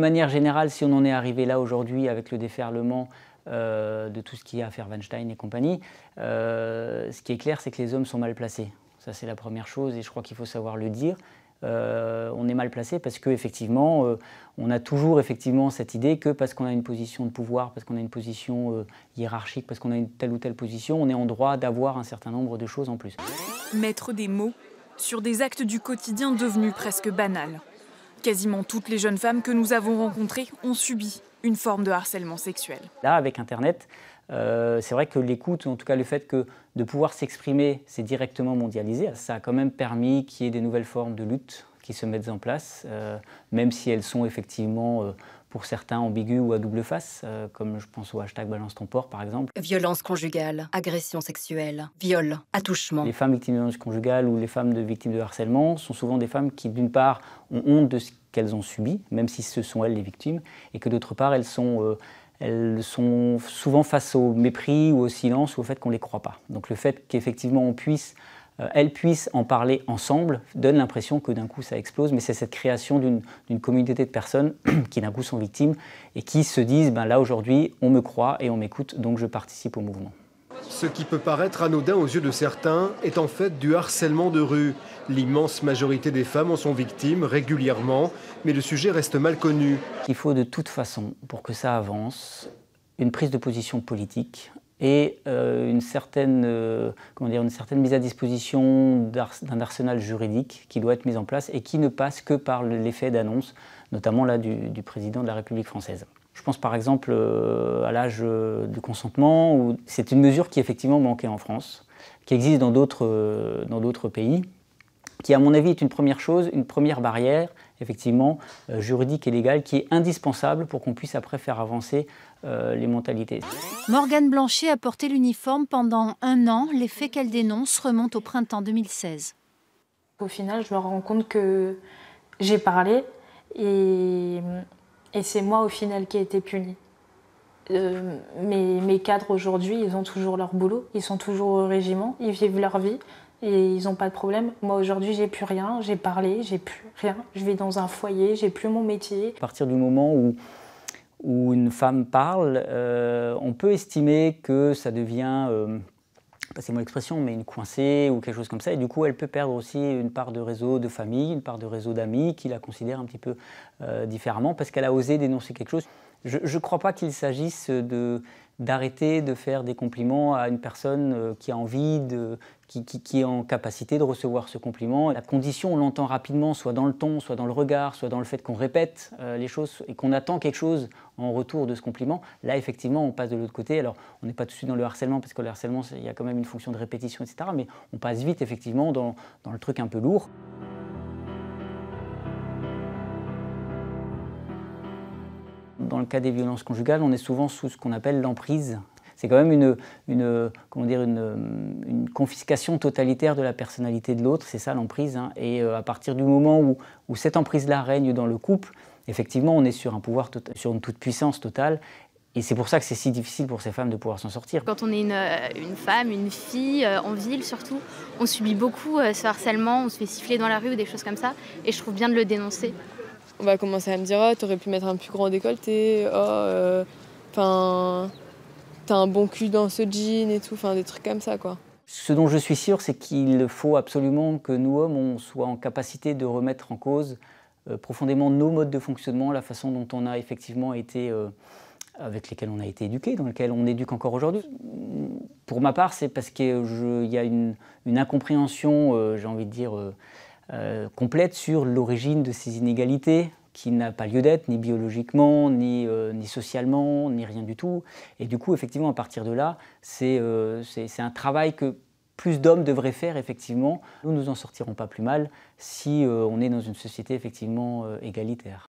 manière générale, si on en est arrivé là aujourd'hui avec le déferlement de tout ce qu'il y a à faire Weinstein et compagnie, ce qui est clair, c'est que les hommes sont mal placés. Ça, c'est la première chose et je crois qu'il faut savoir le dire. On est mal placé parce qu'effectivement, on a toujours effectivement cette idée que parce qu'on a une position de pouvoir, parce qu'on a une position hiérarchique, parce qu'on a une telle ou telle position, on est en droit d'avoir un certain nombre de choses en plus. Mettre des mots sur des actes du quotidien devenus presque banals. Quasiment toutes les jeunes femmes que nous avons rencontrées ont subi une forme de harcèlement sexuel. Là, avec Internet, c'est vrai que l'écoute, en tout cas le fait que de pouvoir s'exprimer, c'est directement mondialisé. Ça a quand même permis qu'il y ait des nouvelles formes de lutte qui se mettent en place, même si elles sont effectivement, pour certains, ambiguës ou à double face, comme je pense au hashtag Balance ton porc, par exemple. Violence conjugale, agression sexuelle, viol, attouchement. Les femmes victimes de violences conjugales ou les femmes victimes de harcèlement sont souvent des femmes qui, d'une part, ont honte de ce qu'elles ont subi, même si ce sont elles les victimes, et que d'autre part, elles sont souvent face au mépris ou au silence ou au fait qu'on ne les croit pas. Donc le fait qu'effectivement elles puissent en parler ensemble donne l'impression que d'un coup ça explose, mais c'est cette création d'une communauté de personnes qui d'un coup sont victimes et qui se disent ben là aujourd'hui on me croit et on m'écoute donc je participe au mouvement. Ce qui peut paraître anodin aux yeux de certains est en fait du harcèlement de rue. L'immense majorité des femmes en sont victimes régulièrement, mais le sujet reste mal connu. Il faut de toute façon, pour que ça avance, une prise de position politique et une certaine mise à disposition d'un arsenal juridique qui doit être mis en place et qui ne passe que par l'effet d'annonce, notamment là du président de la République française. Je pense par exemple à l'âge du consentement, où c'est une mesure qui effectivement manquait en France, qui existe dans d'autres pays, qui à mon avis est une première chose, une première barrière, effectivement, juridique et légale, qui est indispensable pour qu'on puisse après faire avancer les mentalités. Morgane Blanchet a porté l'uniforme pendant 1 an. Les faits qu'elle dénonce remontent au printemps 2016. Au final, je me rends compte que j'ai parlé et c'est moi au final qui ai été punie. Mes cadres aujourd'hui, ils ont toujours leur boulot, ils sont toujours au régiment, ils vivent leur vie et ils n'ont pas de problème. Moi aujourd'hui, j'ai plus rien, j'ai parlé, j'ai plus rien. Je vis dans un foyer, j'ai plus mon métier. À partir du moment où une femme parle, on peut estimer que ça devient, passez-moi l'expression, mais une coincée ou quelque chose comme ça. Et du coup, elle peut perdre aussi une part de réseau de famille, une part de réseau d'amis qui la considèrent un petit peu différemment parce qu'elle a osé dénoncer quelque chose. Je ne crois pas qu'il s'agisse d'arrêter de faire des compliments à une personne qui a envie, qui est en capacité de recevoir ce compliment. La condition, on l'entend rapidement, soit dans le ton, soit dans le regard, soit dans le fait qu'on répète les choses et qu'on attend quelque chose en retour de ce compliment. Là, effectivement, on passe de l'autre côté. Alors, on n'est pas tout de suite dans le harcèlement, parce que le harcèlement, il y a quand même une fonction de répétition, etc. Mais on passe vite, effectivement, dans le truc un peu lourd. Dans le cas des violences conjugales, on est souvent sous ce qu'on appelle l'emprise. C'est quand même une confiscation totalitaire de la personnalité de l'autre, c'est ça l'emprise. Hein. Et à partir du moment où cette emprise-là règne dans le couple, effectivement, on est sur un pouvoir, sur une toute-puissance totale. Et c'est pour ça que c'est si difficile pour ces femmes de pouvoir s'en sortir. Quand on est une femme, une fille, en ville surtout, on subit beaucoup ce harcèlement, on se fait siffler dans la rue ou des choses comme ça. Et je trouve bien de le dénoncer. On va commencer à me dire « Oh, t'aurais pu mettre un plus grand décolleté, oh, t'as un bon cul dans ce jean et tout, des trucs comme ça, quoi. » Ce dont je suis sûr, c'est qu'il faut absolument que nous, hommes, on soit en capacité de remettre en cause profondément nos modes de fonctionnement, la façon dont on a effectivement été, avec lesquels on a été éduqués, dans lesquels on éduque encore aujourd'hui. Pour ma part, c'est parce qu'il y a une incompréhension, j'ai envie de dire, complète sur l'origine de ces inégalités qui n'a pas lieu d'être, ni biologiquement, ni socialement, ni rien du tout. Et du coup, effectivement, à partir de là, c'est un travail que plus d'hommes devraient faire, effectivement. Nous en sortirons pas plus mal si on est dans une société, effectivement, égalitaire.